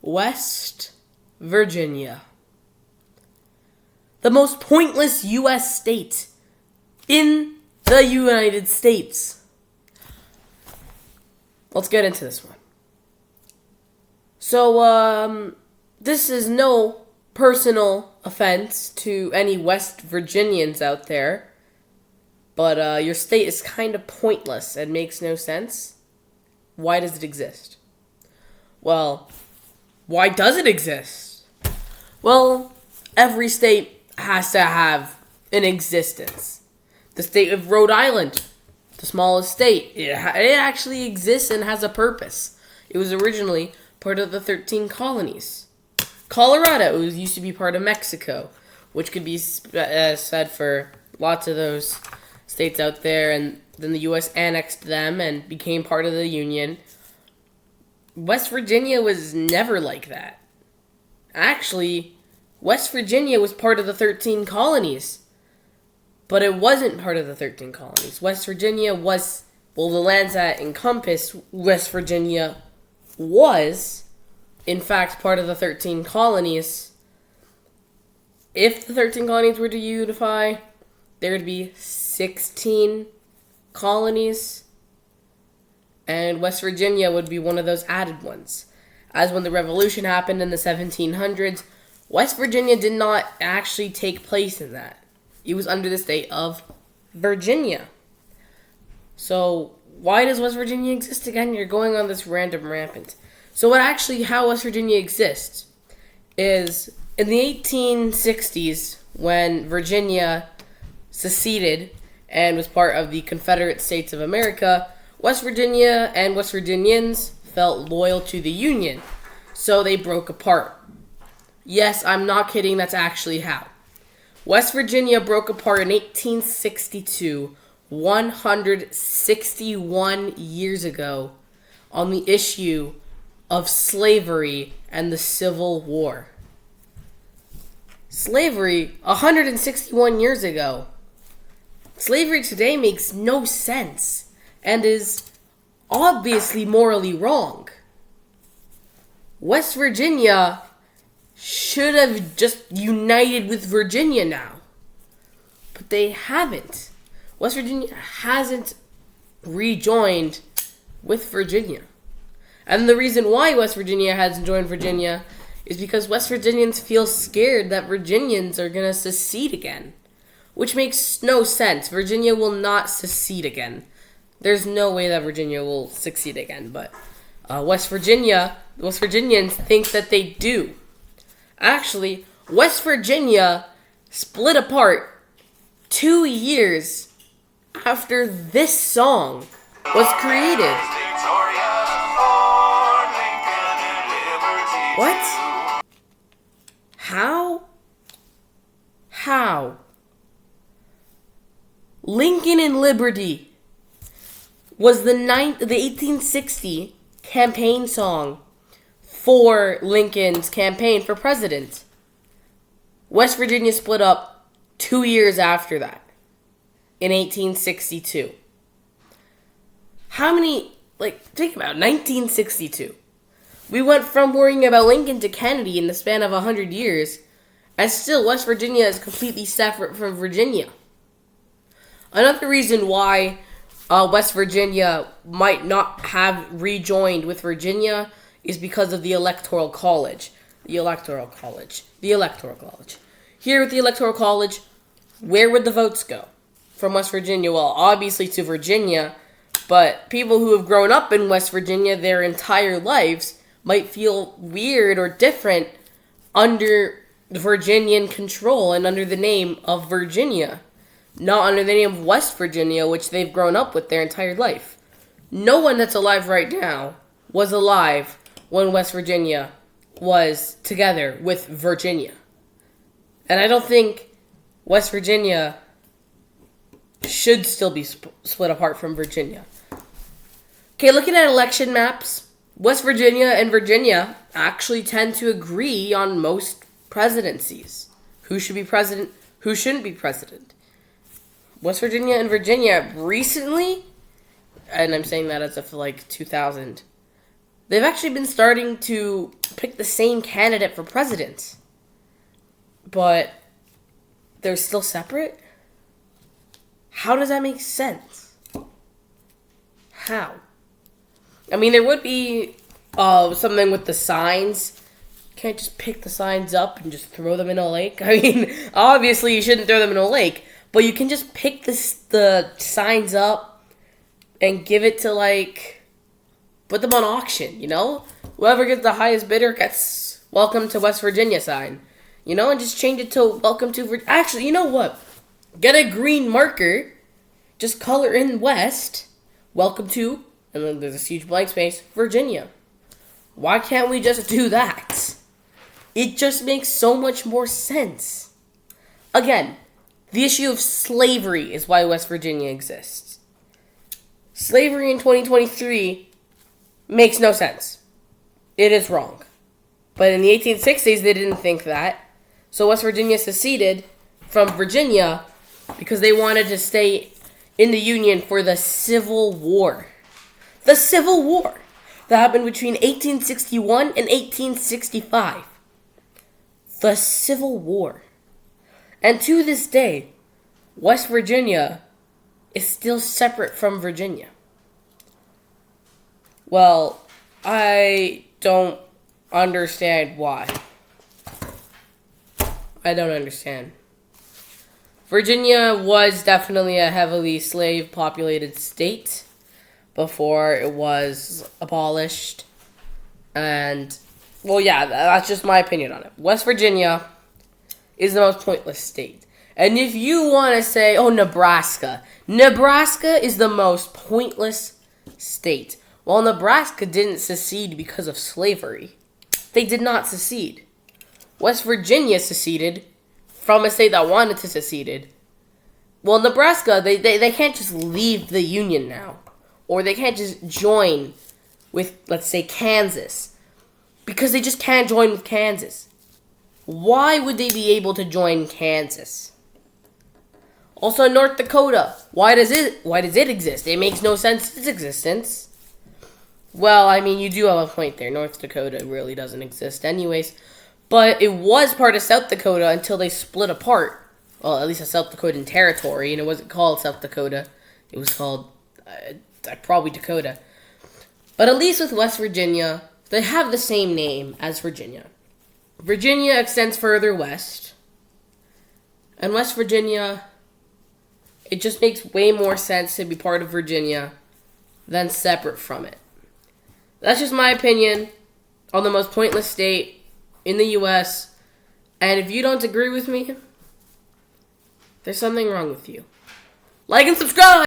West Virginia. The most pointless U.S. state in the United States. Let's get into this one. So, this is no personal offense to any West Virginians out there, but your state is kind of pointless and makes no sense. Why does it exist? Well, why does it exist? Well, every state has to have an existence. The state of Rhode Island, the smallest state, it actually exists and has a purpose. It was originally part of the 13 colonies. Colorado used to be part of Mexico, which could be said for lots of those states out there, and then the U.S. annexed them and became part of the Union. West Virginia was never like that. Actually, West Virginia was part of the 13 colonies, but it wasn't part of the 13 colonies. West Virginia was, the lands that encompassed West Virginia was, in fact, part of the 13 colonies. If the 13 colonies were to unify, there would be 16 colonies, and West Virginia would be one of those added ones. As when the Revolution happened in the 1700s, West Virginia did not actually take place in that. It was under the state of Virginia. So, why does West Virginia exist again? You're going on this random rampant. So how West Virginia exists is in the 1860s, when Virginia seceded and was part of the Confederate States of America, West Virginia and West Virginians felt loyal to the Union, so they broke apart. Yes, I'm not kidding, that's actually how. West Virginia broke apart in 1862, 161 years ago, on the issue of slavery and the Civil War. Slavery, 161 years ago. Slavery today makes no sense and is obviously morally wrong. West Virginia should have just united with Virginia now, but they haven't. West Virginia hasn't rejoined with Virginia. And the reason why West Virginia hasn't joined Virginia is because West Virginians feel scared that Virginians are going to secede again, which makes no sense. Virginia will not secede again. There's no way that Virginia will succeed again, but West Virginians think that they do. Actually, West Virginia split apart 2 years after this song was created. What? How? Lincoln and Liberty was the 1860 campaign song for Lincoln's campaign for president. West Virginia split up 2 years after that, in 1862. Think about 1962. We went from worrying about Lincoln to Kennedy in the span of 100 years, and still West Virginia is completely separate from Virginia. Another reason why West Virginia might not have rejoined with Virginia is because of the Electoral College. Here with the Electoral College, where would the votes go from West Virginia? Well, obviously to Virginia, but people who have grown up in West Virginia their entire lives might feel weird or different under Virginian control and under the name of Virginia, not under the name of West Virginia, which they've grown up with their entire life. No one that's alive right now was alive when West Virginia was together with Virginia. And I don't think West Virginia should still be split apart from Virginia. Okay, looking at election maps, West Virginia and Virginia actually tend to agree on most presidencies. Who should be president, who shouldn't be president. West Virginia and Virginia recently, and I'm saying that as of 2000, they've actually been starting to pick the same candidate for president. But they're still separate? How does that make sense? How? I mean, there would be something with the signs. You can't just pick the signs up and just throw them in a lake. I mean, obviously you shouldn't throw them in a lake, but you can just pick the signs up and give it to, like, put them on auction, you know? Whoever gets the highest bidder gets welcome to West Virginia sign, you know? And just change it to welcome to Virginia. Actually, you know what? Get a green marker, just color in West, welcome to, and then there's a huge blank space, Virginia. Why can't we just do that? It just makes so much more sense. Again, the issue of slavery is why West Virginia exists. Slavery in 2023 makes no sense. It is wrong. But in the 1860s, they didn't think that. So West Virginia seceded from Virginia because they wanted to stay in the Union for the Civil War. The Civil War that happened between 1861 and 1865. The Civil War. And to this day, West Virginia is still separate from Virginia. Well, I don't understand why. I don't understand. Virginia was definitely a heavily slave-populated state before it was abolished. And, well, yeah, that's just my opinion on it. West Virginia is the most pointless state. And if you want to say, oh, Nebraska is the most pointless state. Well, Nebraska didn't secede because of slavery. They did not secede. West Virginia seceded from a state that wanted to secede. Well, Nebraska, they can't just leave the Union now. Or they can't just join with, let's say, Kansas. Because they just can't join with Kansas. Why would they be able to join Kansas? Also, North Dakota. Why does it exist? It makes no sense, its existence. Well, I mean, you do have a point there. North Dakota really doesn't exist anyways. But it was part of South Dakota until they split apart. Well, at least a South Dakotan territory. And it wasn't called South Dakota. It was called, probably Dakota. But at least with West Virginia, they have the same name as Virginia. Virginia extends further west. And West Virginia, it just makes way more sense to be part of Virginia than separate from it. That's just my opinion on the most pointless state in the U.S. And if you don't agree with me, there's something wrong with you. Like and subscribe!